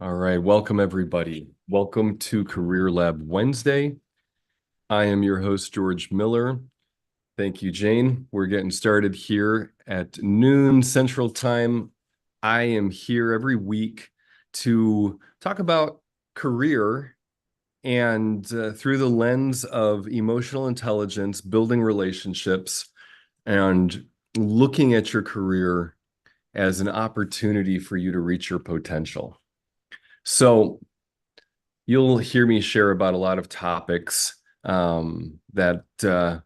All right, welcome everybody. Welcome to Career Lab Wednesday. I am your host, George Miller. Thank you, Jane. We're getting started here at noon Central Time. I am here every week to talk about career and through the lens of emotional intelligence, building relationships, and looking at your career as an opportunity for you to reach your potential. So you'll hear me share about a lot of topics that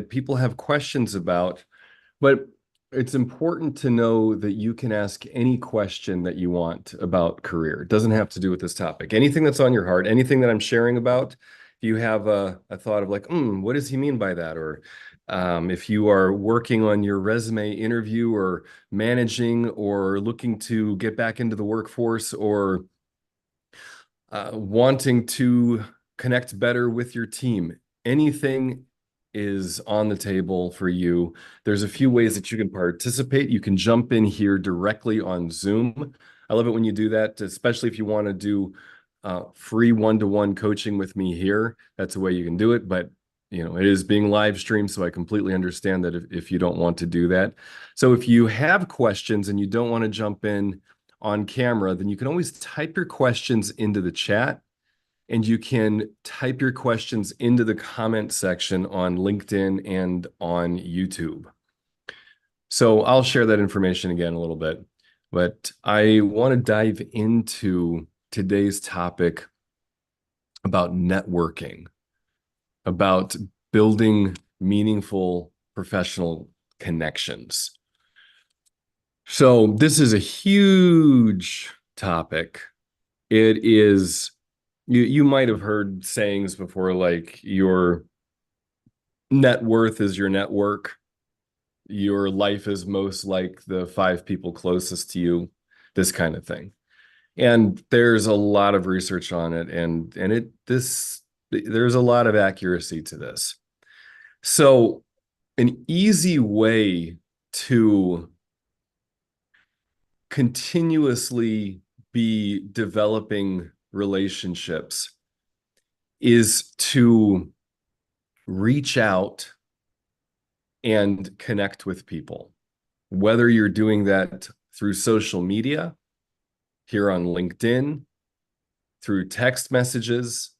people have questions about, but it's important to know that you can ask any question that you want about career. It doesn't have to do with this topic. Anything that's on your heart, anything that I'm sharing about, if you have a thought of like, what does he mean by that? Or if you are working on your resume interview or managing or looking to get back into the workforce or wanting to connect better with your team, anything is on the table for you. There's a few ways that you can participate. You can jump in here directly on Zoom. I love it when you do that, especially if you want to do free one-to-one coaching with me here. That's the way you can do it. But it is being live streamed, so I completely understand that if you don't want to do that. So if you have questions and you don't want to jump in on camera, then you can always type your questions into the chat, and you can type your questions into the comment section on LinkedIn and on YouTube. So I'll share that information again a little bit, but I want to dive into today's topic about networking, about building meaningful professional connections. So this is a huge topic. It is, you might have heard sayings before, like your net worth is your network. Your life is most like the 5 people closest to you, this kind of thing. And there's a lot of research on it, and there's a lot of accuracy to this. So an easy way to continuously be developing relationships is to reach out and connect with people, whether you're doing that through social media, here on LinkedIn, through text messages,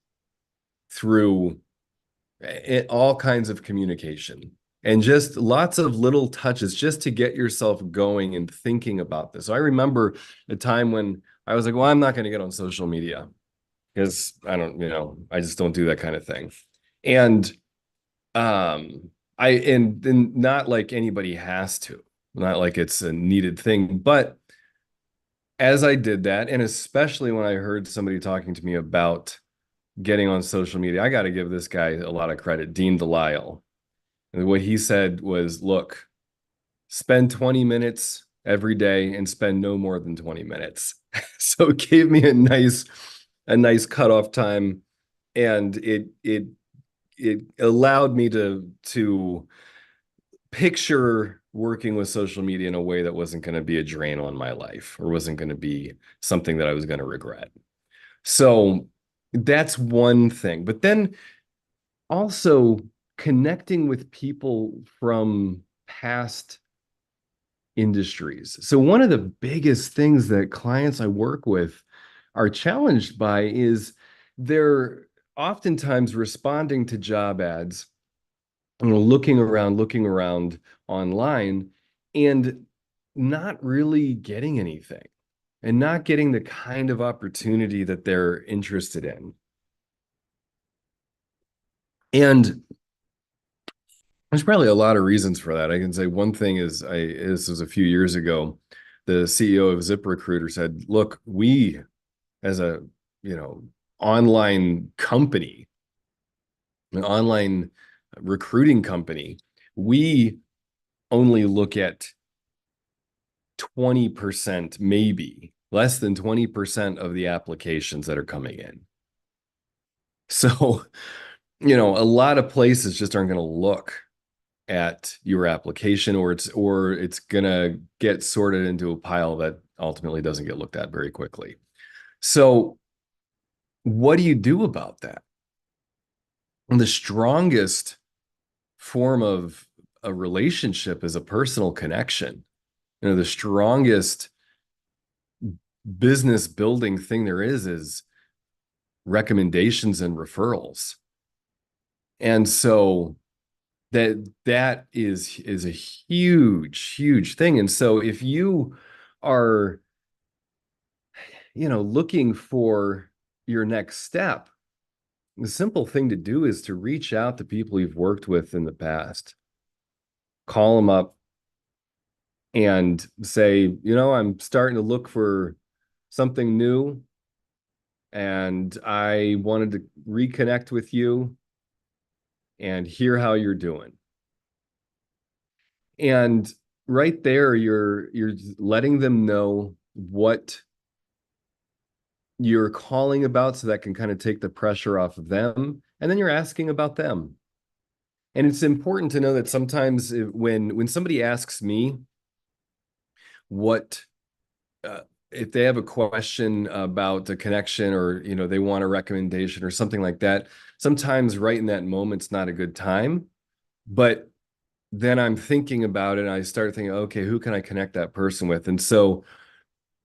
through all kinds of communication, and just lots of little touches just to get yourself going and thinking about this. So I remember a time when I was like, well, I'm not going to get on social media because I just don't do that kind of thing. And and not like anybody has to, not like it's a needed thing, but as I did that, and especially when I heard somebody talking to me about getting on social media, I got to give this guy a lot of credit, Dean Delisle. And what he said was, look, spend 20 minutes every day and spend no more than 20 minutes. So it gave me a nice cutoff time, and it allowed me to picture working with social media in a way that wasn't going to be a drain on my life or wasn't going to be something that I was going to regret. So that's one thing. But then also connecting with people from past industries. So one of the biggest things that clients I work with are challenged by is they're oftentimes responding to job ads, looking around online, and not really getting anything and not getting the kind of opportunity that they're interested in. And there's probably a lot of reasons for that. I can say one thing is, this was a few years ago, the CEO of ZipRecruiter said, look, we as a, online company, an online recruiting company, we only look at 20%, maybe less than 20% of the applications that are coming in. So, a lot of places just aren't going to look at your application, or it's going to get sorted into a pile that ultimately doesn't get looked at very quickly. So what do you do about that? And the strongest form of a relationship is a personal connection. The strongest business building thing there is recommendations and referrals. And so that is a huge thing. And so if you are, looking for your next step, the simple thing to do is to reach out to people you've worked with in the past, call them up and say, I'm starting to look for something new and I wanted to reconnect with you and hear how you're doing. And right there, you're letting them know what you're calling about, so that can kind of take the pressure off of them. And then you're asking about them. And it's important to know that sometimes when somebody asks me what if they have a question about a connection, or they want a recommendation or something like that, sometimes right in that moment's not a good time. But then I'm thinking about it and I start thinking, okay, who can I connect that person with? And so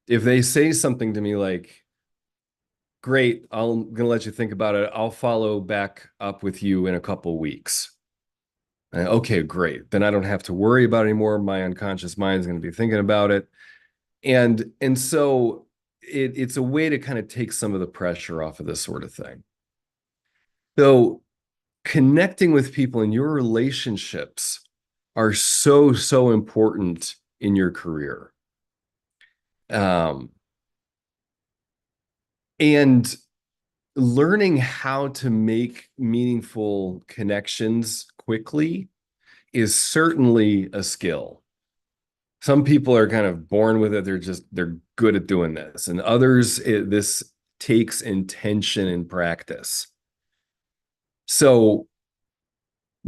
if they say something to me like, great, I'm gonna let you think about it, I'll follow back up with you in a couple weeks. Okay, great. Then I don't have to worry about it anymore. My unconscious mind is going to be thinking about it. And so it's a way to kind of take some of the pressure off of this sort of thing. So connecting with people in your relationships are so important in your career. And learning how to make meaningful connections quickly is certainly a skill. Some people are kind of born with it. They're good at doing this. And others, this takes intention and practice. So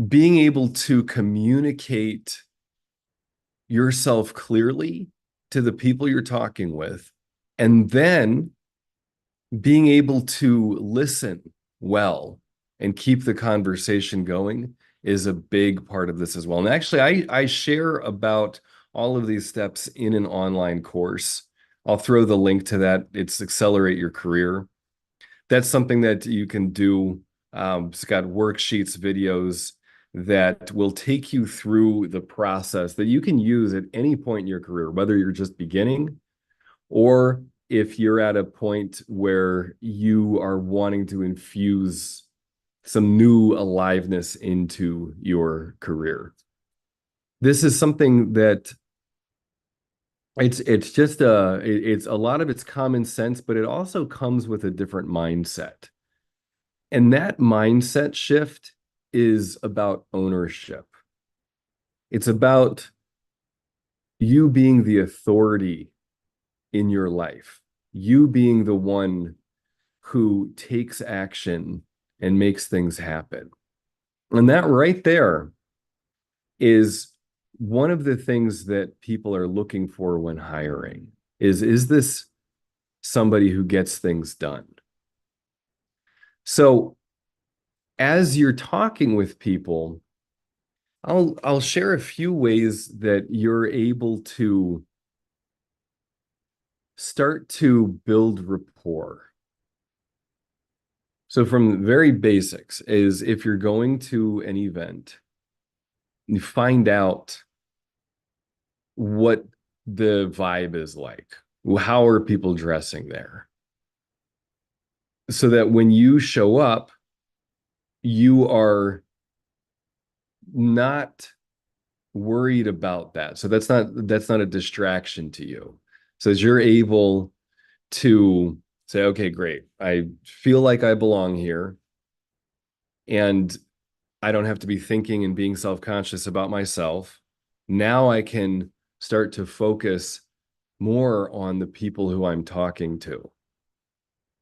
being able to communicate yourself clearly to the people you're talking with, and then being able to listen well and keep the conversation going is a big part of this as well. And actually, I share about all of these steps in an online course. I'll throw the link to that. It's Accelerate Your Career. That's something that you can do. It's got worksheets, videos that will take you through the process that you can use at any point in your career, whether you're just beginning or if you're at a point where you are wanting to infuse some new aliveness into your career. This is something that it's just it's a lot of it's common sense, but it also comes with a different mindset. And that mindset shift is about ownership. It's about you being the authority in your life, you being the one who takes action and makes things happen. And that right there is one of the things that people are looking for when hiring is this somebody who gets things done? So as you're talking with people, I'll share a few ways that you're able to start to build rapport. So from very basics is if you're going to an event, you find out what the vibe is like. How are people dressing there? So that when you show up, you are not worried about that. So that's not a distraction to you. So as you're able to say, okay, great, I feel like I belong here, and I don't have to be thinking and being self-conscious about myself. Now I can start to focus more on the people who I'm talking to.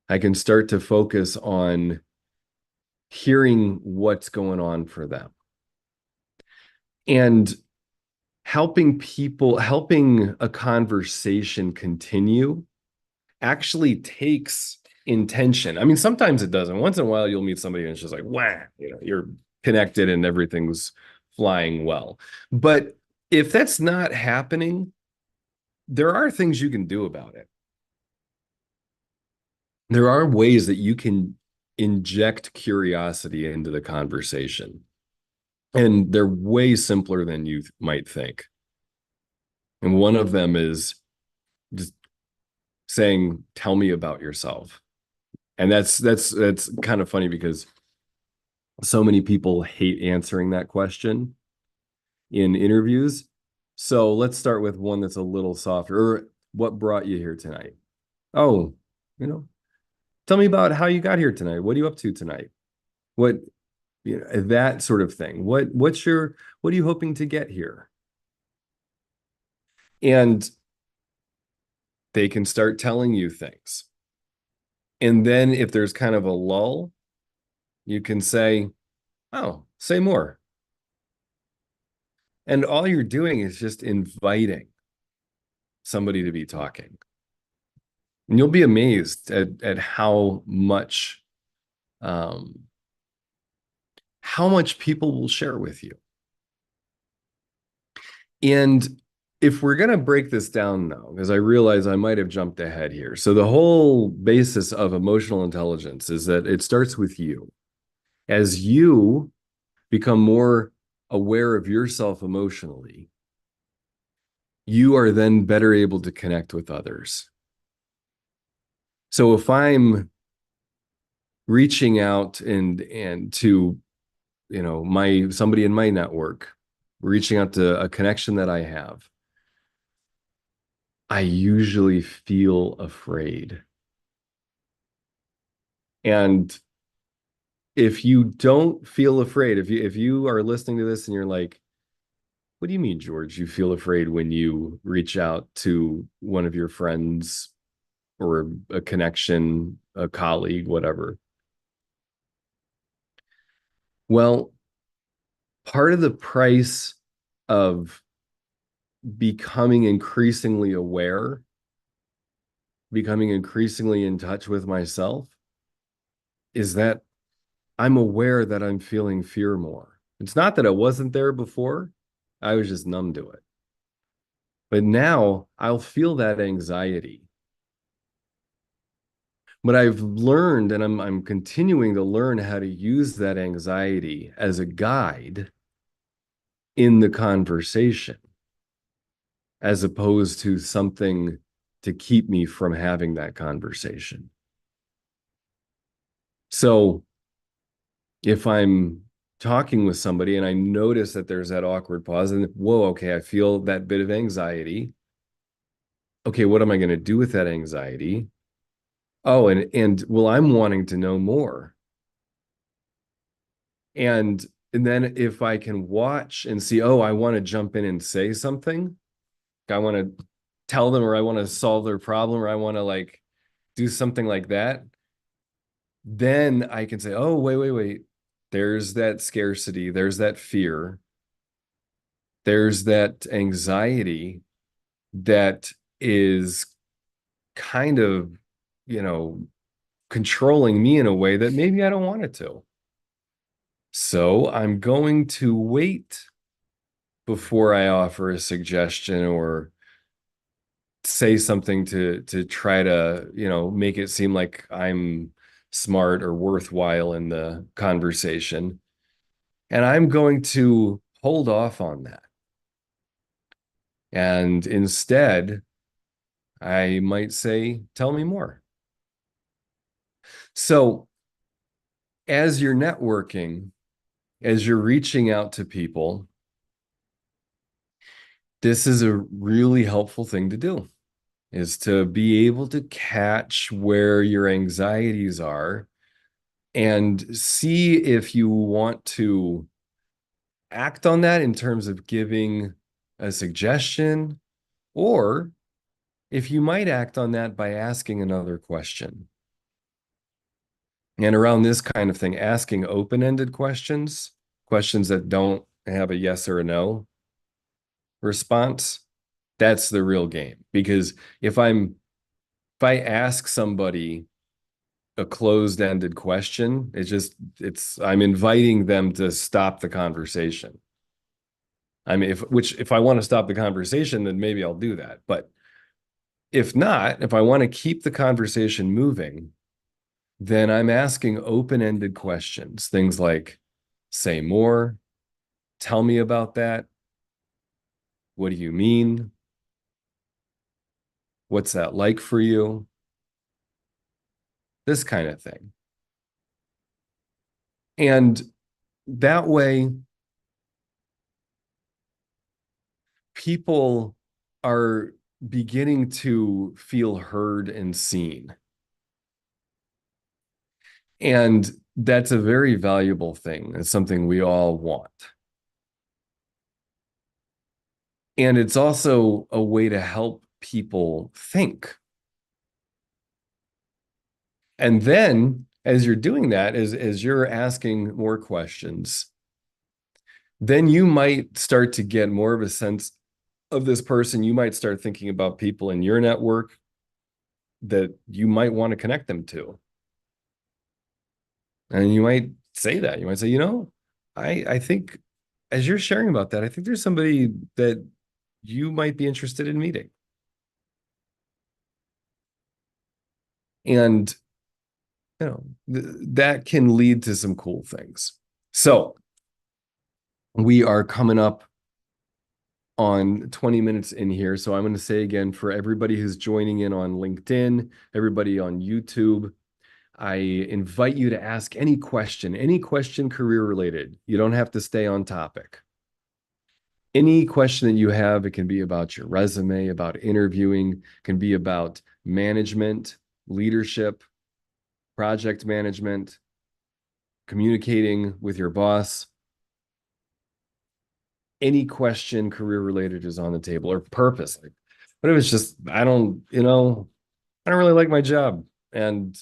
I can start to focus on hearing what's going on for them. And helping a conversation continue actually takes intention. I mean, sometimes it doesn't. Once in a while, you'll meet somebody and it's just like, wow, you're connected and everything's flying well. But if that's not happening, there are things you can do about it. There are ways that you can inject curiosity into the conversation. And they're way simpler than you might think. And one of them is just saying, "Tell me about yourself." And that's kind of funny because so many people hate answering that question in interviews. So let's start with one that's a little softer. Or what brought you here tonight? Oh, you know, tell me about how you got here tonight. What are you up to tonight? What, that sort of thing. What are you hoping to get here? And they can start telling you things. And then if there's kind of a lull, you can say, "Oh, say more." And all you're doing is just inviting somebody to be talking. And you'll be amazed at um, how much people will share with you. And if we're going to break this down now, because I realize I might have jumped ahead here. So the whole basis of emotional intelligence is that it starts with you. As you become more aware of yourself emotionally, you are then better able to connect with others. So if I'm reaching out and to, my somebody in my network, reaching out to a connection that I have, I usually feel afraid. And if you don't feel afraid, if you are listening to this and you're like, "What do you mean, George? You feel afraid when you reach out to one of your friends or a connection, a colleague, whatever?" Well, part of the price of becoming increasingly aware, becoming increasingly in touch with myself, is that I'm aware that I'm feeling fear more. It's not that it wasn't there before, I was just numb to it. But now I'll feel that anxiety. But I've learned, and I'm continuing to learn how to use that anxiety as a guide in the conversation, as opposed to something to keep me from having that conversation. So if I'm talking with somebody and I notice that there's that awkward pause and whoa, okay, I feel that bit of anxiety. Okay, what am I going to do with that anxiety? Oh, and well, I'm wanting to know more. And then if I can watch and see, oh, I want to jump in and say something. I want to tell them, or I want to solve their problem, or I want to like do something like that. Then I can say, oh, wait. There's that scarcity, there's that fear, there's that anxiety that is kind of, you know, controlling me in a way that maybe I don't want it to. So I'm going to wait before I offer a suggestion or say something to try to, make it seem like I'm smart or worthwhile in the conversation. And I'm going to hold off on that. And instead, I might say, "Tell me more." So as you're networking, as you're reaching out to people, this is a really helpful thing to do, is to be able to catch where your anxieties are and see if you want to act on that in terms of giving a suggestion, or if you might act on that by asking another question. And around this kind of thing, asking open-ended questions, questions that don't have a yes or a no, response, that's the real game. Because if I ask somebody a closed-ended question, I'm inviting them to stop the conversation. I mean, if I want to stop the conversation, then maybe I'll do that. But if not, if I want to keep the conversation moving, then I'm asking open-ended questions. Things like, say more, tell me about that. What do you mean? What's that like for you? This kind of thing. And that way, people are beginning to feel heard and seen. And that's a very valuable thing. It's something we all want. And it's also a way to help people think. And then, as you're doing that, as you're asking more questions, then you might start to get more of a sense of this person. You might start thinking about people in your network that you might want to connect them to. And you might say that. You might say, I think as you're sharing about that, I think there's somebody that you might be interested in meeting. And that can lead to some cool things. So we are coming up on 20 minutes in here. So I'm going to say again, for everybody who's joining in on LinkedIn, everybody on YouTube, I invite you to ask any question career related. You don't have to stay on topic. Any question that you have, it can be about your resume, about interviewing, can be about management, leadership, project management, communicating with your boss. Any question career related is on the table, or purpose. But it was just, I don't really like my job. And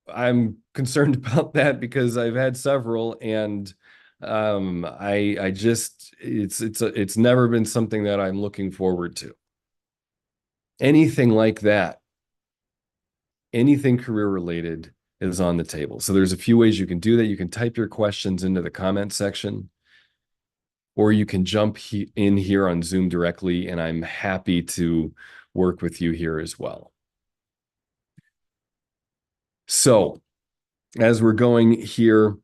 I'm concerned about that because I've had several, and I just it's never been something that I'm looking forward to. Anything like that, anything career related is on the table. So there's a few ways you can do that. You can type your questions into the comment section, or you can jump in here on Zoom directly, and I'm happy to work with you here as well. So as we're going here,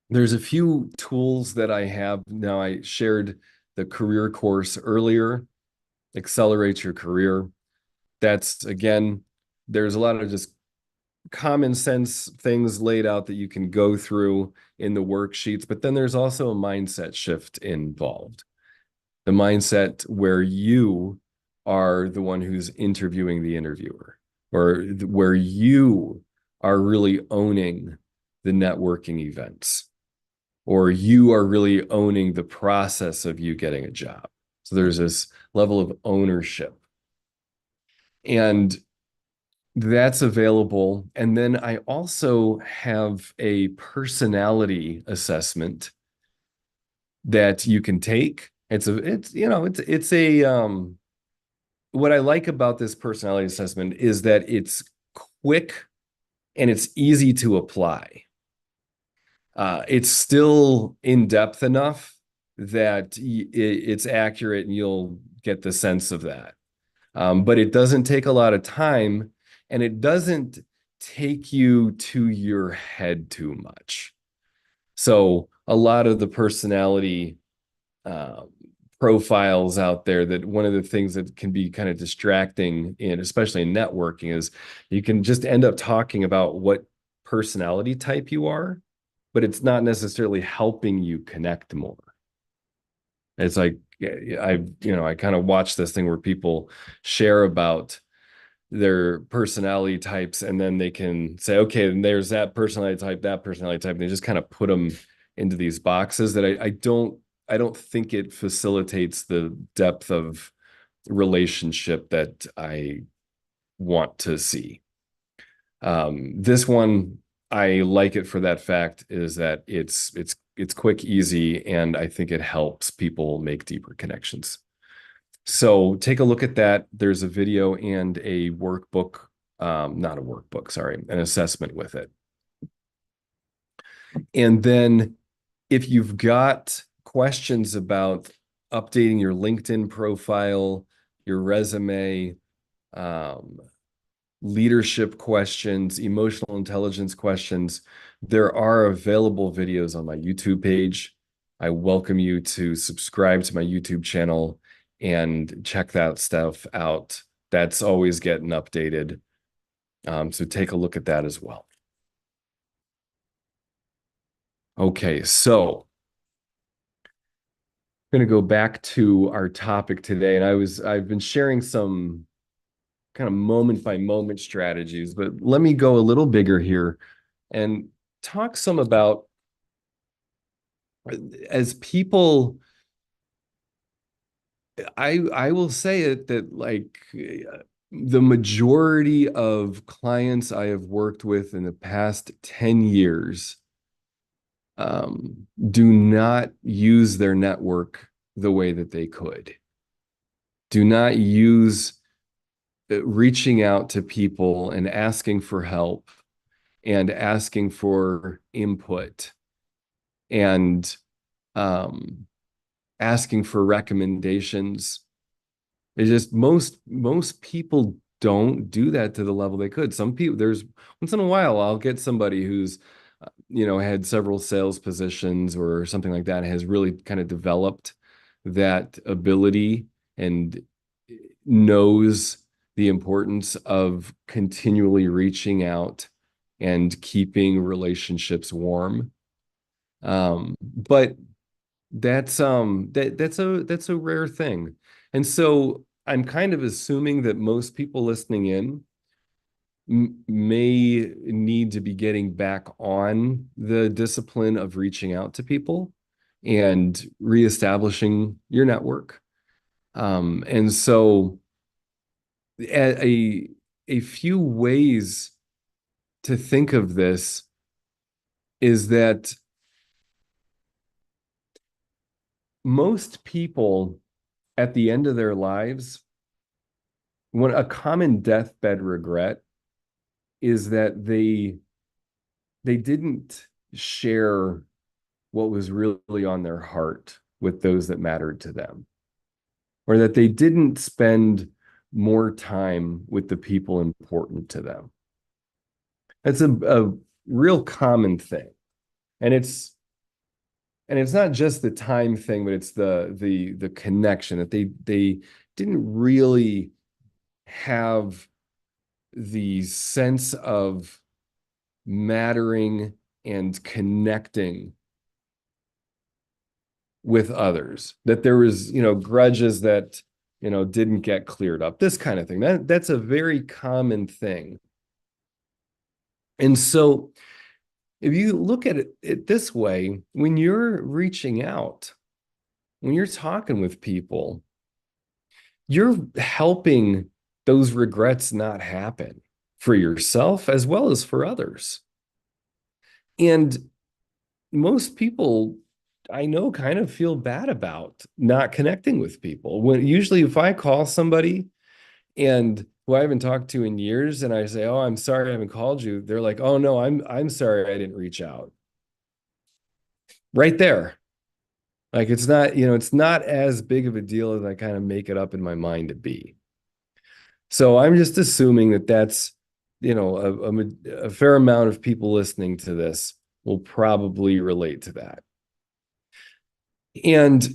there's a few tools that I have. Now, I shared the career course earlier, Accelerate Your Career. That's, again, there's a lot of just common sense things laid out that you can go through in the worksheets, but then there's also a mindset shift involved. The mindset where you are the one who's interviewing the interviewer, or where you are really owning the networking events, or you are really owning the process of you getting a job. So there's this level of ownership. And that's available. And then I also have a personality assessment that you can take. What I like about this personality assessment is that it's quick and it's easy to apply. It's still in depth enough that it's accurate and you'll get the sense of that. But it doesn't take a lot of time, and it doesn't take you to your head too much. So a lot of the personality profiles out there, that one of the things that can be kind of distracting especially in networking, is you can just end up talking about what personality type you are, but it's not necessarily helping you connect more. It's like, I kind of watch this thing where people share about their personality types, and then they can say, okay, and there's that personality type, and they just kind of put them into these boxes that I don't think it facilitates the depth of relationship that I want to see. This one, I like it for that fact, is that it's it's quick, easy, and I think it helps people make deeper connections. So take a look at that. There's a video and a workbook, not a workbook, sorry, an assessment with it. And then if you've got questions about updating your LinkedIn profile, your resume, um, leadership questions, emotional intelligence questions, there are available videos on my YouTube page. I welcome you to subscribe to my YouTube channel and check that stuff out. That's always getting updated. So take a look at that as well. Okay, so I'm going to go back to our topic today, and I've been sharing some kind of moment by moment strategies, but let me go a little bigger here and talk some about, as people, I will say it that like the majority of clients I have worked with in the past 10 years do not use their network the way that they could. Do not use reaching out to people and asking for help and asking for input and asking for recommendations. It's just most people don't do that to the level they could. Some people, there's once in a while I'll get somebody who's had several sales positions or something like that, and has really kind of developed that ability and knows the importance of continually reaching out and keeping relationships warm. But that's a rare thing. And so I'm kind of assuming that most people listening in may need to be getting back on the discipline of reaching out to people and reestablishing your network. And so a few ways to think of this is that most people at the end of their lives, when a common deathbed regret is that they didn't share what was really on their heart with those that mattered to them, or that they didn't spend more time with the people important to them. That's a real common thing. And it's not just the time thing, but it's the connection that they didn't really have the sense of mattering and connecting with others, that there was grudges that didn't get cleared up, this kind of thing. That's a very common thing. And so if you look at it this way, when you're reaching out, when you're talking with people, you're helping those regrets not happen for yourself as well as for others. And most people I know kind of feel bad about not connecting with people. When usually if I call somebody and who I haven't talked to in years and I say, "Oh, I'm sorry I haven't called you," they're like, "Oh no, I'm sorry I didn't reach out." Right there. Like it's not as big of a deal as I kind of make it up in my mind to be. So I'm just assuming that that's, a fair amount of people listening to this will probably relate to that. And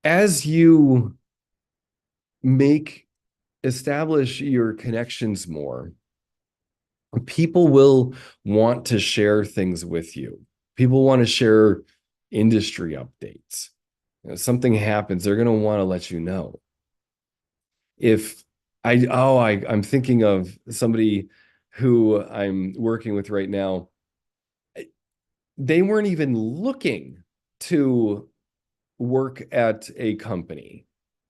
as you establish your connections more, people will want to share things with you. People want to share industry updates. Something happens, they're going to want to let you know. If I'm thinking of somebody who I'm working with right now. They weren't even looking to work at a company.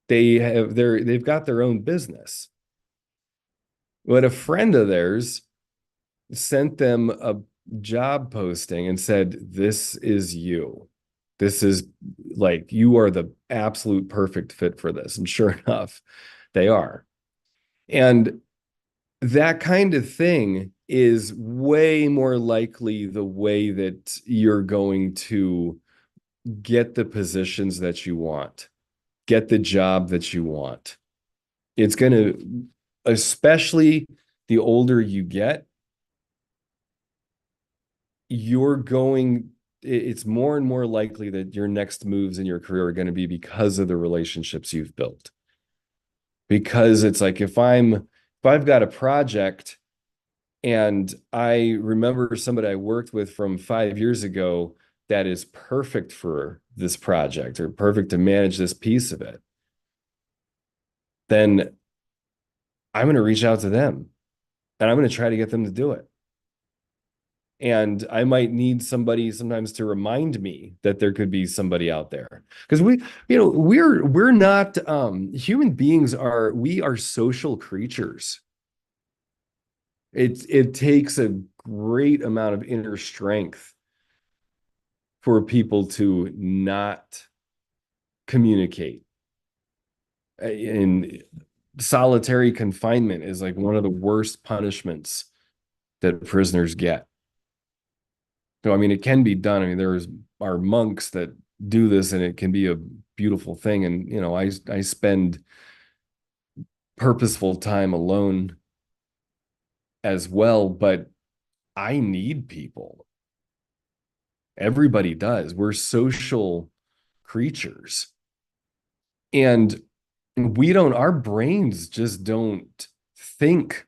They've got their own business. But a friend of theirs sent them job posting and said, "This is you. This is like you are the absolute perfect fit for this." And sure enough, they are. And that kind of thing is way more likely the way that you're going to get the positions that you want, get the job that you want. It's going to, especially the older you get, you're going, it's more and more likely that your next moves in your career are going to be because of the relationships you've built. Because it's like if I've got a project and I remember somebody I worked with from 5 years ago that is perfect for this project or perfect to manage this piece of it, then I'm going to reach out to them and I'm going to try to get them to do it. And I might need somebody sometimes to remind me that there could be somebody out there. Because we're not human beings we are social creatures. It takes a great amount of inner strength for people to not communicate. In solitary confinement is like one of the worst punishments that prisoners get. So, I mean, it can be done. I mean, are monks that do this, and it can be a beautiful thing. And I spend purposeful time alone as well, but I need people. Everybody does. We're social creatures, and our brains just don't think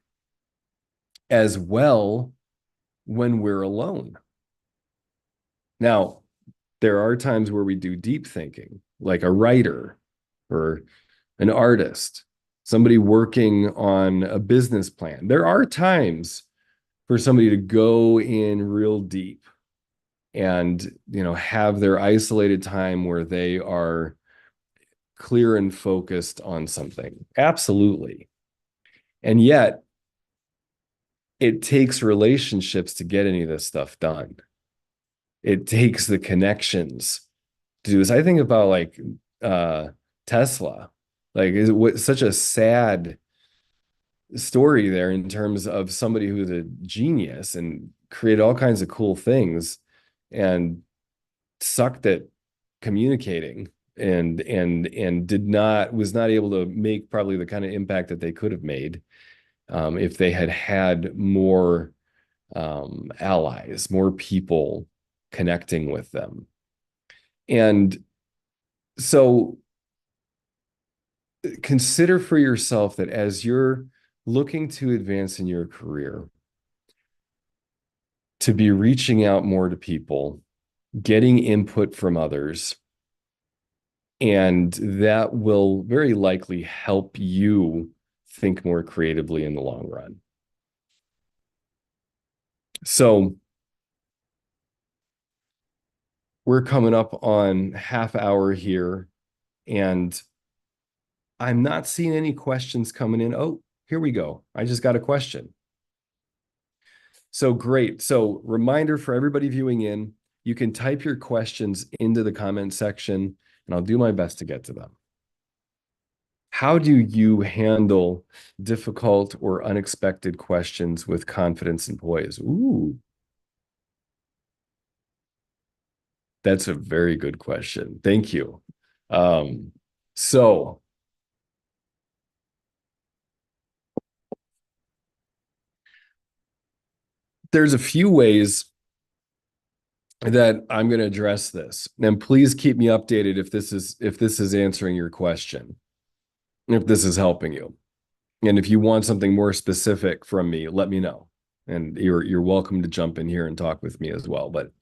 as well when we're alone. Now, there are times where we do deep thinking, like a writer or an artist, somebody working on a business plan. There are times for somebody to go in real deep and, have their isolated time where they are clear and focused on something. Absolutely. And yet, it takes relationships to get any of this stuff done. It takes the connections to do this. I think about like Tesla. Like, is what such a sad story there in terms of somebody who's a genius and created all kinds of cool things and sucked at communicating and was not able to make probably the kind of impact that they could have made if they had more allies, more people connecting with them. And so consider for yourself that as you're looking to advance in your career, to be reaching out more to people, getting input from others, and that will very likely help you think more creatively in the long run. So we're coming up on half hour here, and I'm not seeing any questions coming in. Oh, here we go. I just got a question. So great. So reminder for everybody viewing in, you can type your questions into the comment section and I'll do my best to get to them. How do you handle difficult or unexpected questions with confidence and poise? Ooh, that's a very good question. Thank you. So there's a few ways that I'm going to address this. And please keep me updated if this is answering your question, if this is helping you. And if you want something more specific from me, let me know. And you're welcome to jump in here and talk with me as well. But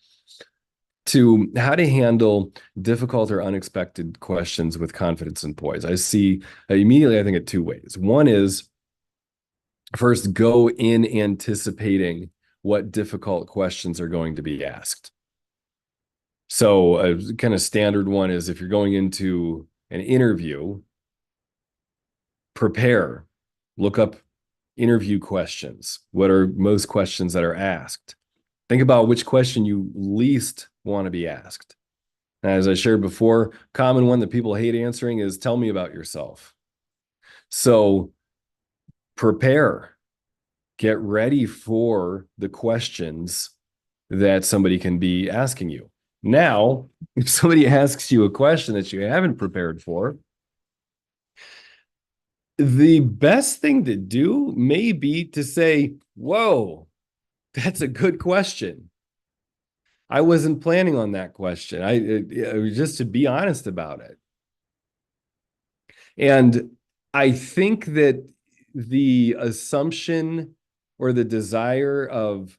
to how to handle difficult or unexpected questions with confidence and poise, I see immediately, I think, of two ways. One is first, go in anticipating what difficult questions are going to be asked. So a kind of standard one is if you're going into an interview, prepare, look up interview questions. What are most questions that are asked? Think about which question you least want to be asked. As I shared before, common one that people hate answering is tell me about yourself. So prepare, get ready for the questions that somebody can be asking you. Now, if somebody asks you a question that you haven't prepared for, the best thing to do may be to say, whoa, that's a good question. I wasn't planning on that question. Just to be honest about it. And I think that the assumption or the desire of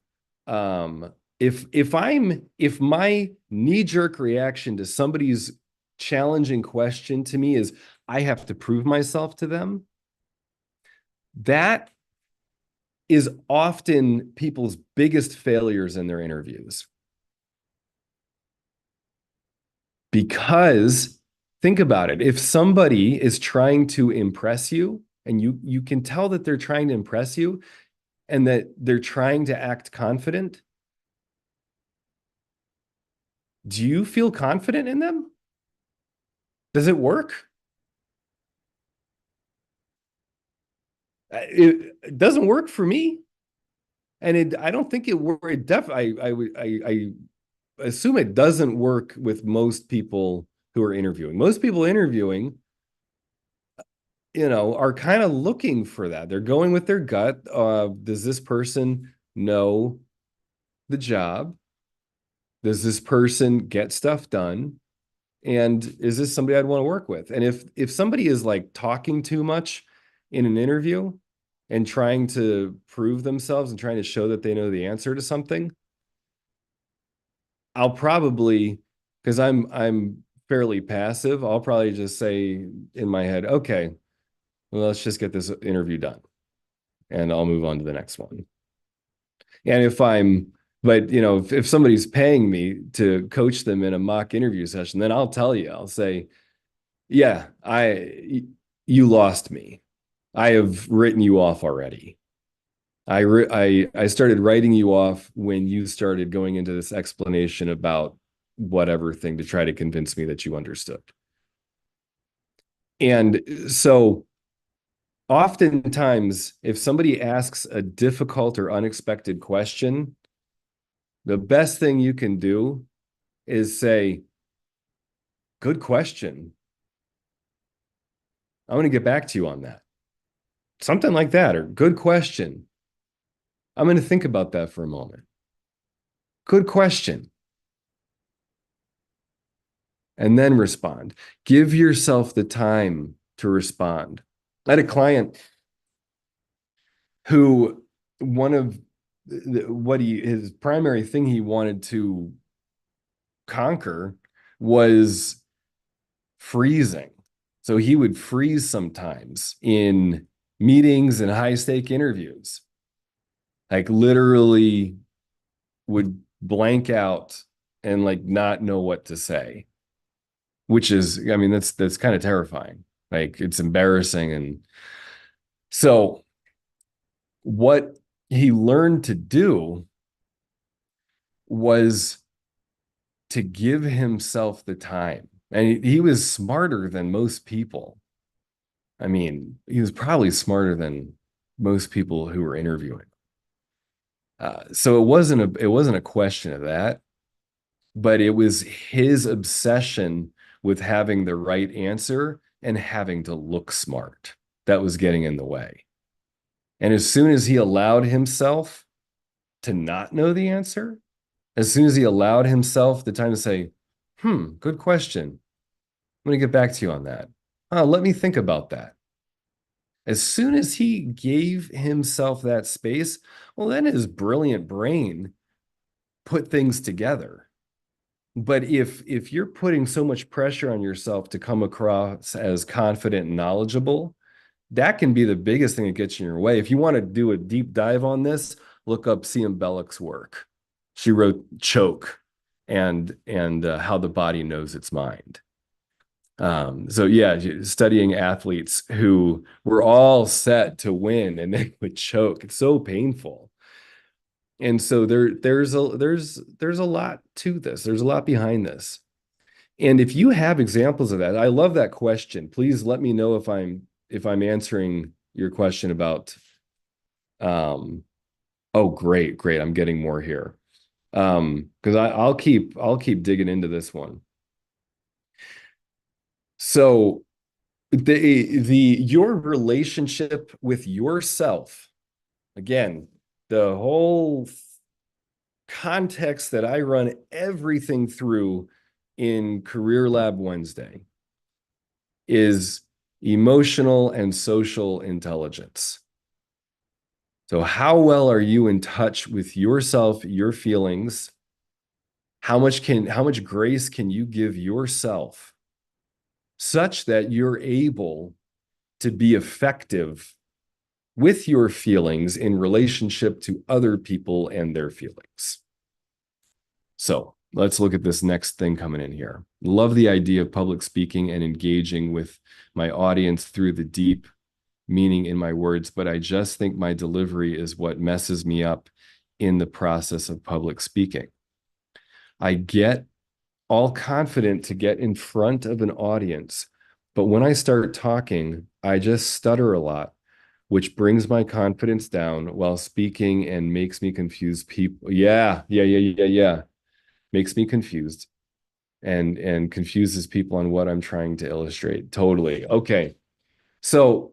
if my knee-jerk reaction to somebody's challenging question to me is I have to prove myself to them, that is often people's biggest failures in their interviews. Because think about it. If somebody is trying to impress you and you can tell that they're trying to impress you and that they're trying to act confident, do you feel confident in them? Does it work? It doesn't work for me. And I don't think it worked. I assume it doesn't work with most people who are interviewing. Most people interviewing, are kind of looking for that. They're going with their gut. Does this person know the job? Does this person get stuff done? And is this somebody I'd want to work with? And if somebody is like talking too much in an interview and trying to prove themselves and trying to show that they know the answer to something, I'll probably, because I'm fairly passive, I'll probably just say in my head, okay, well, let's just get this interview done and I'll move on to the next one. And if somebody's paying me to coach them in a mock interview session, then I'll tell you, I'll say, yeah, you lost me. I have written you off already. I started writing you off when you started going into this explanation about whatever thing to try to convince me that you understood. And so oftentimes, if somebody asks a difficult or unexpected question, the best thing you can do is say, good question. I'm going to get back to you on that. Something like that, or good question. I'm going to think about that for a moment. Good question. And then respond. Give yourself the time to respond. I had a client who his primary thing he wanted to conquer was freezing. So he would freeze sometimes in meetings and high stake interviews, like literally would blank out and like not know what to say, which is, I mean, that's kind of terrifying. Like it's embarrassing. And so what he learned to do was to give himself the time. And he was smarter than most people. I mean, he was probably smarter than most people who were interviewing. So it wasn't a question of that, but it was his obsession with having the right answer and having to look smart that was getting in the way. And as soon as he allowed himself to not know the answer, as soon as he allowed himself the time to say, good question. I'm going to get back to you on that. Let me think about that. As soon as he gave himself that space, well, then his brilliant brain put things together. But if you're putting so much pressure on yourself to come across as confident and knowledgeable, that can be the biggest thing that gets you in your way. If you want to do a deep dive on this, look up C.M. Belloc's work. She wrote Choke and How the Body Knows Its Mind. So yeah, studying athletes who were all set to win and they would choke. It's so painful. And so there's a lot to this. There's a lot behind this. And if you have examples of that, I love that question. Please let me know if I'm answering your question about oh great. I'm getting more here. Because I'll keep digging into this one. So the your relationship with yourself, again, the whole context that I run everything through in Career Lab Wednesday is emotional and social intelligence. So how well are you in touch with yourself, your feelings? How much grace can you give yourself such that you're able to be effective with your feelings in relationship to other people and their feelings? So let's look at this next thing coming in here. Love the idea of public speaking and engaging with my audience through the deep meaning in my words, but I just think my delivery is what messes me up in the process of public speaking. I get all confident to get in front of an audience, but when I start talking, I just stutter a lot, which brings my confidence down while speaking and makes me confuse people. Yeah. Makes me confused and confuses people on what I'm trying to illustrate. Totally. Okay. So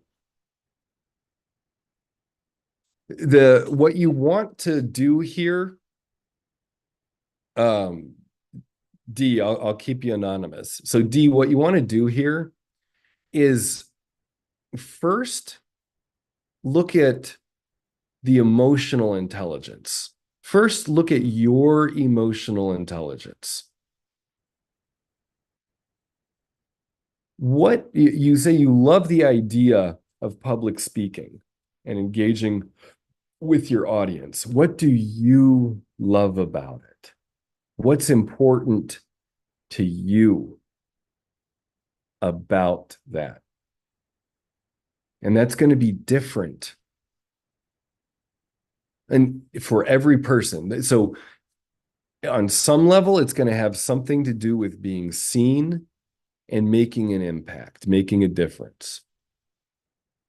what you want to do here, um, D, I'll keep you anonymous. So D, what you want to do here is first look at the emotional intelligence. First, look at your emotional intelligence. What you say you love the idea of public speaking and engaging with your audience. What do you love about it? What's important to you about that? And that's going to be different. And for every person. So on some level, it's going to have something to do with being seen and making an impact, making a difference.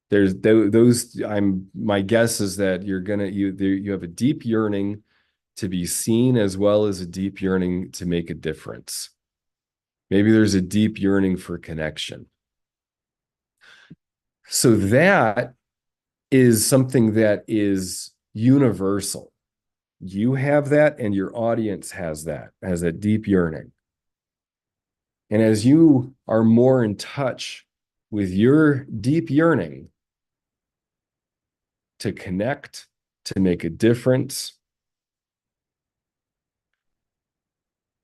There's those. My guess is that you have a deep yearning to be seen as well as a deep yearning to make a difference. Maybe there's a deep yearning for connection. So that is something that is universal. You have that, and your audience has a deep yearning. And as you are more in touch with your deep yearning to connect, to make a difference,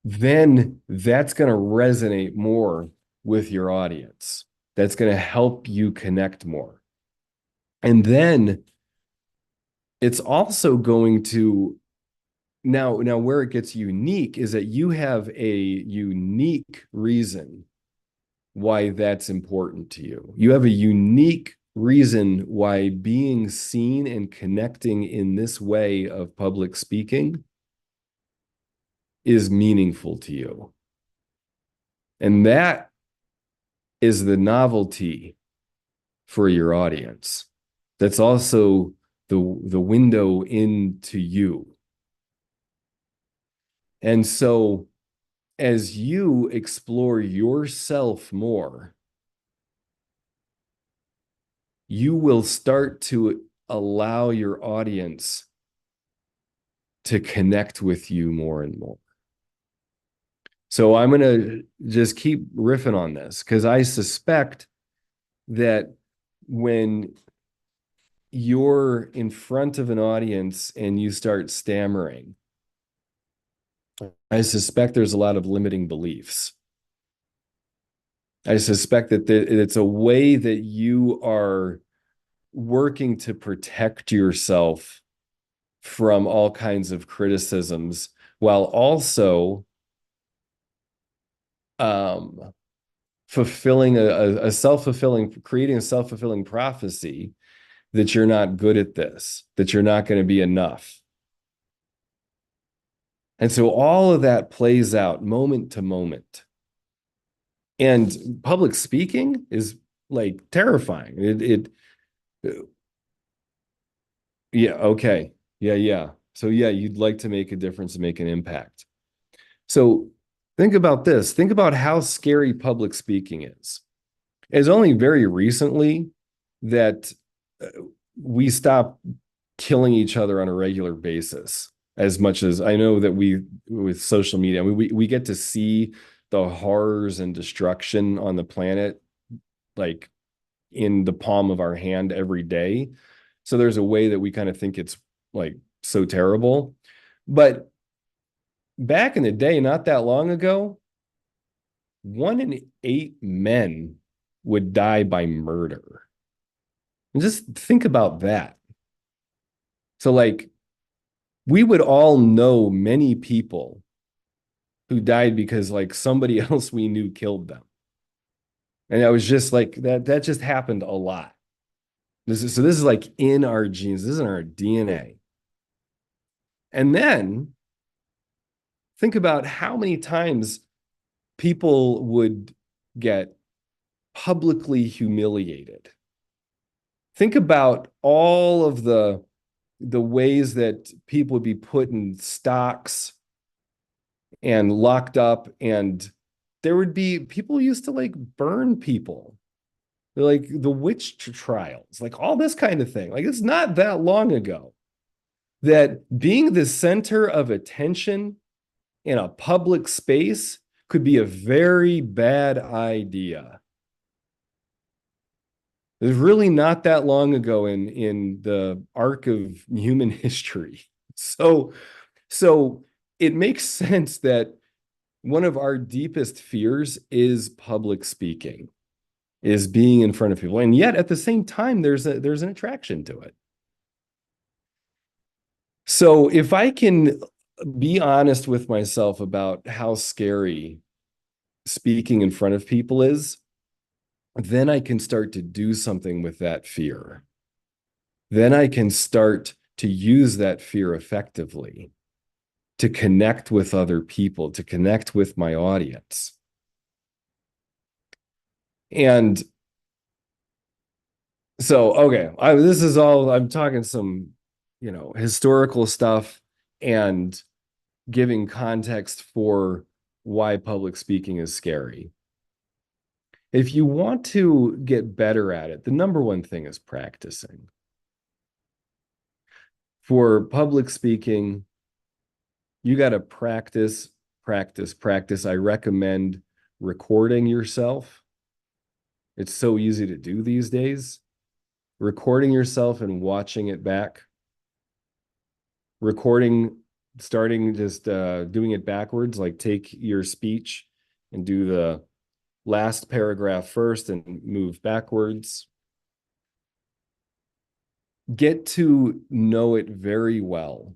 then that's going to resonate more with your audience. That's going to help you connect more. And then it's also going to now where it gets unique is that you have a unique reason why that's important to you. You have a unique reason why being seen and connecting in this way of public speaking is meaningful to you. And that is the novelty for your audience. That's also the window into you. And so as you explore yourself more, you will start to allow your audience to connect with you more and more. So I'm going to just keep riffing on this because I suspect that when you're in front of an audience and you start stammering, I suspect there's a lot of limiting beliefs. I suspect that it's a way that you are working to protect yourself from all kinds of criticisms while also fulfilling a self-fulfilling, creating a self-fulfilling prophecy that you're not good at this, that you're not going to be enough. And so all of that plays out moment to moment. And public speaking is like terrifying. Yeah, okay. Yeah, yeah. So yeah, you'd like to make a difference and make an impact. So think about this. Think about how scary public speaking is. It's only very recently that uh, we stop killing each other on a regular basis. As much as I know that we, with social media, we get to see the horrors and destruction on the planet like in the palm of our hand every day. So there's a way that we kind of think it's like so terrible. But back in the day, not that long ago, 1 in 8 men would die by murder. And just think about that. So, like, we would all know many people who died because, like, somebody else we knew killed them. And I was just like, that just happened a lot. This is like in our genes, this is in our DNA. And then think about how many times people would get publicly humiliated. Think about all of the ways that people would be put in stocks and locked up, and there would be people used to like burn people, like the witch trials, like all this kind of thing. Like it's not that long ago that being the center of attention in a public space could be a very bad idea. It's really not that long ago in the arc of human history. So it makes sense that one of our deepest fears is public speaking, is being in front of people. And yet at the same time, there's an attraction to it. So if I can be honest with myself about how scary speaking in front of people is, then I can start to do something with that fear. Then I can start to use that fear effectively to connect with other people, to connect with my audience. And so, okay, this is all, I'm talking some, historical stuff and giving context for why public speaking is scary. If you want to get better at it, the number one thing is practicing. For public speaking, you got to practice, practice, practice. I recommend recording yourself. It's so easy to do these days. Recording yourself and watching it back. Recording, starting just doing it backwards, like take your speech and do the last paragraph first and move backwards. Get to know it very well.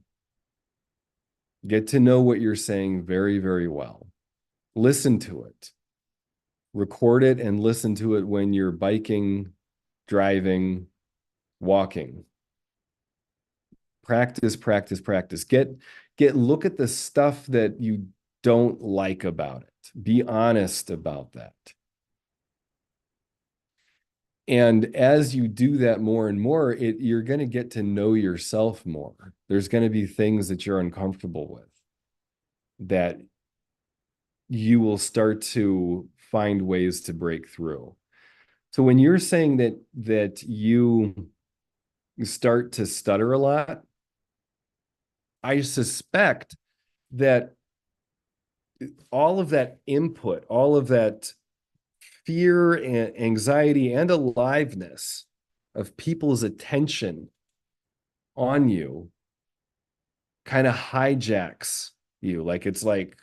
Get to know what you're saying very, very well. Listen to it. Record it and listen to it when you're biking, driving, walking. Practice, practice, practice. Look at the stuff that you don't like about it. Be honest about that. And as you do that more and more, you're going to get to know yourself more. There's going to be things that you're uncomfortable with that you will start to find ways to break through. So when you're saying that you start to stutter a lot, I suspect that all of that input, all of that fear and anxiety and aliveness of people's attention on you kind of hijacks you. Like it's like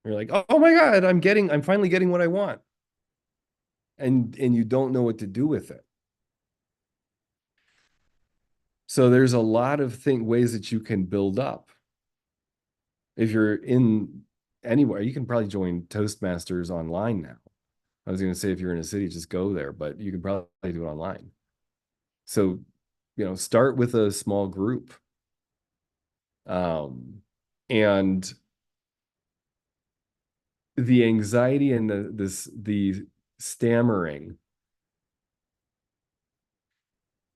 you're like, oh my God, I'm finally getting what I want. And you don't know what to do with it. So there's a lot of ways that you can build up. If you're in anywhere, you can probably join Toastmasters online now. I was going to say if you're in a city, just go there, but you can probably do it online. So, start with a small group. And the anxiety and the stammering,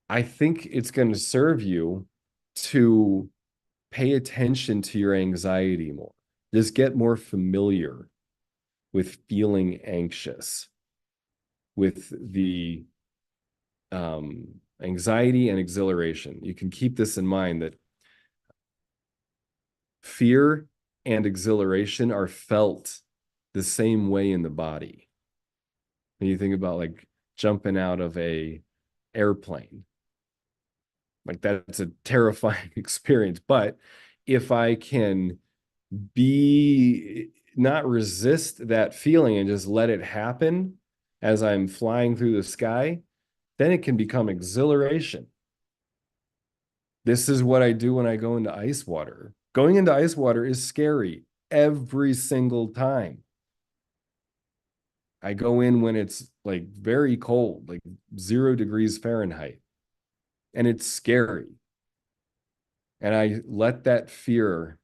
I think it's going to serve you to pay attention to your anxiety more. Just get more familiar with feeling anxious, with the anxiety and exhilaration. You can keep this in mind that fear and exhilaration are felt the same way in the body. When you think about like jumping out of a airplane, like that's a terrifying experience. But if I can be not resist that feeling and just let it happen as I'm flying through the sky, then it can become exhilaration. This is what I do when I go into ice water. Going into ice water is scary every single time. I go in when it's like very cold, like 0 degrees Fahrenheit, and it's scary. And I let that fear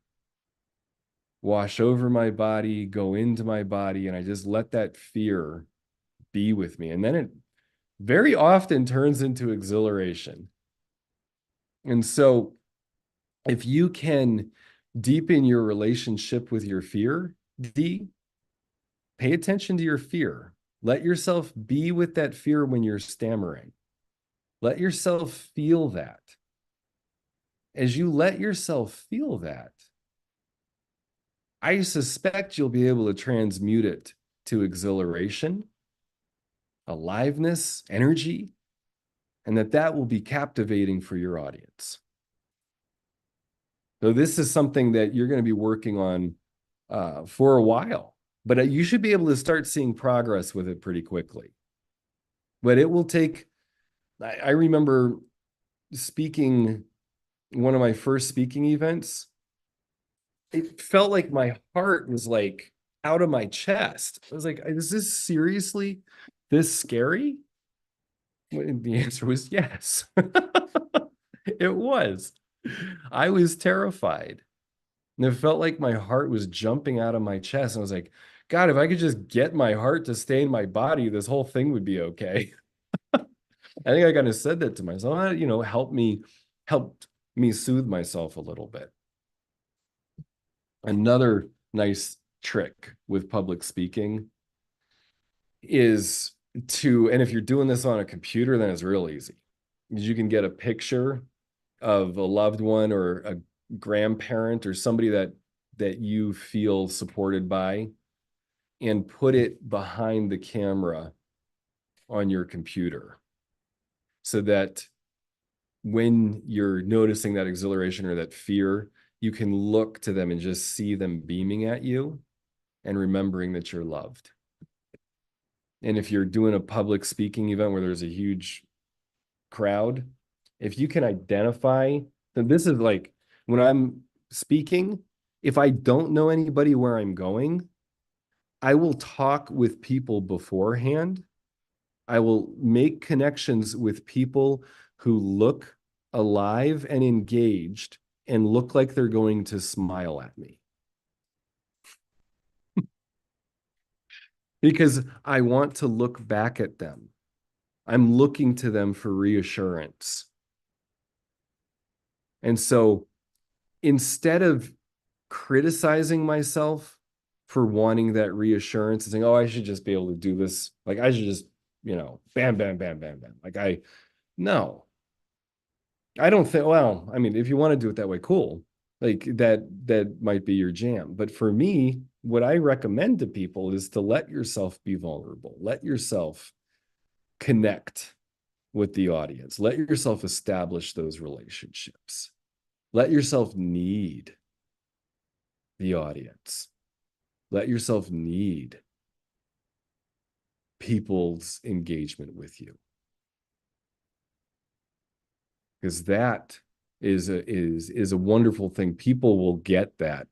wash over my body, go into my body, and I just let that fear be with me. And then it very often turns into exhilaration. And so if you can deepen your relationship with your fear, D, pay attention to your fear. Let yourself be with that fear when you're stammering. Let yourself feel that. As you let yourself feel that, I suspect you'll be able to transmute it to exhilaration, aliveness, energy, and that will be captivating for your audience. So this is something that you're going to be working on for a while, but you should be able to start seeing progress with it pretty quickly. But it will take, I remember speaking one of my first speaking events. It felt like my heart was like out of my chest. I was like, is this seriously this scary? The answer was yes. It was. I was terrified. And it felt like my heart was jumping out of my chest. And I was like, God, if I could just get my heart to stay in my body, this whole thing would be okay. I think I kind of said that to myself, helped me soothe myself a little bit. Another nice trick with public speaking is and if you're doing this on a computer, then it's real easy. You can get a picture of a loved one or a grandparent or somebody that you feel supported by and put it behind the camera on your computer so that when you're noticing that exhilaration or that fear, you can look to them and just see them beaming at you and remembering that you're loved. And if you're doing a public speaking event where there's a huge crowd, if you can identify, then this is like when I'm speaking, if I don't know anybody where I'm going, I will talk with people beforehand. I will make connections with people who look alive and engaged and look like they're going to smile at me. Because I want to look back at them. I'm looking to them for reassurance. And so instead of criticizing myself for wanting that reassurance and saying, oh, I should just be able to do this. Like I should just, bam, bam, bam, bam, bam. No, I don't think, well, I mean, if you want to do it that way, cool. Like that might be your jam. But for me, what I recommend to people is to let yourself be vulnerable. Let yourself connect with the audience. Let yourself establish those relationships. Let yourself need the audience. Let yourself need people's engagement with you. Because that is a wonderful thing. People will get that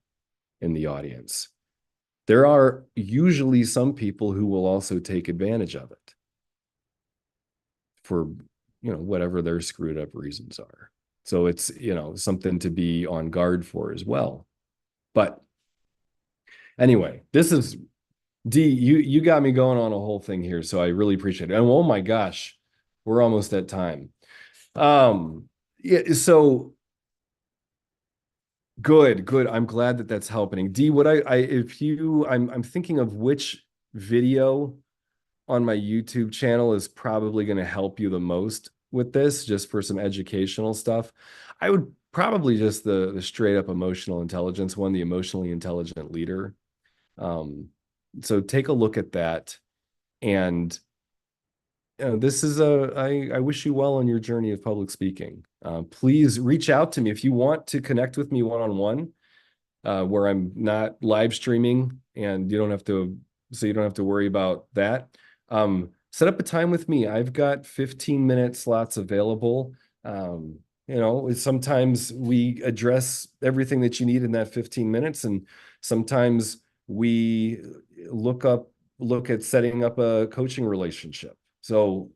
in the audience. There are usually some people who will also take advantage of it for, whatever their screwed up reasons are. So it's, something to be on guard for as well. But anyway, this is D, you got me going on a whole thing here, so I really appreciate it. And oh my gosh, we're almost at time. Yeah, so good, good. I'm glad that that's helping. D, what I if you I'm thinking of which video on my YouTube channel is probably going to help you the most with this, just for some educational stuff. I would probably just the straight up emotional intelligence one, the emotionally intelligent leader. Um, so take a look at that. And this is I wish you well on your journey of public speaking. Please reach out to me if you want to connect with me one-on-one, where I'm not live streaming and you don't have to, so you don't have to worry about that. Set up a time with me. I've got 15-minute slots available. Sometimes we address everything that you need in that 15 minutes, and sometimes we look up look at setting up a coaching relationship. So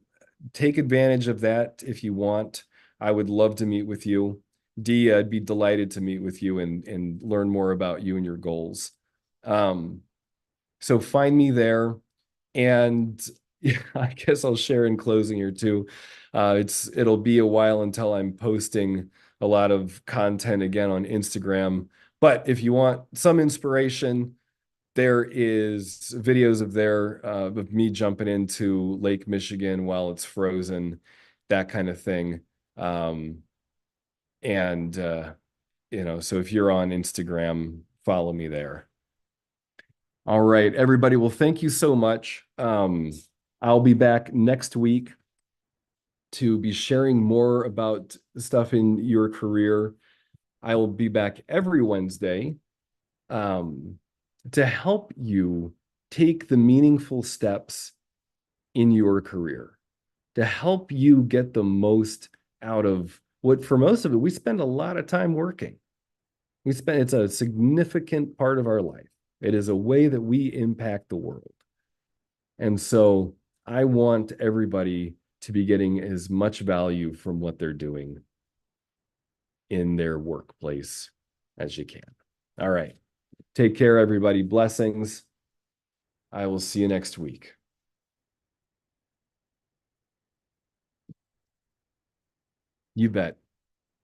take advantage of that if you want. I would love to meet with you. D, I'd be delighted to meet with you and learn more about you and your goals. So find me there. And yeah, I guess I'll share in closing here too. It'll be a while until I'm posting a lot of content again on Instagram. But if you want some inspiration, there is videos of me jumping into Lake Michigan while it's frozen, that kind of thing. Um, and so if you're on Instagram, follow me there. All right, everybody. Well, thank you so much. I'll be back next week to be sharing more about stuff in your career. I will be back every Wednesday um, to help you take the meaningful steps in your career, to help you get the most out of what, for most of it, we spend a lot of time working. It's a significant part of our life. It is a way that we impact the world. And so I want everybody to be getting as much value from what they're doing in their workplace as you can. All right. Take care, everybody. Blessings. I will see you next week. You bet.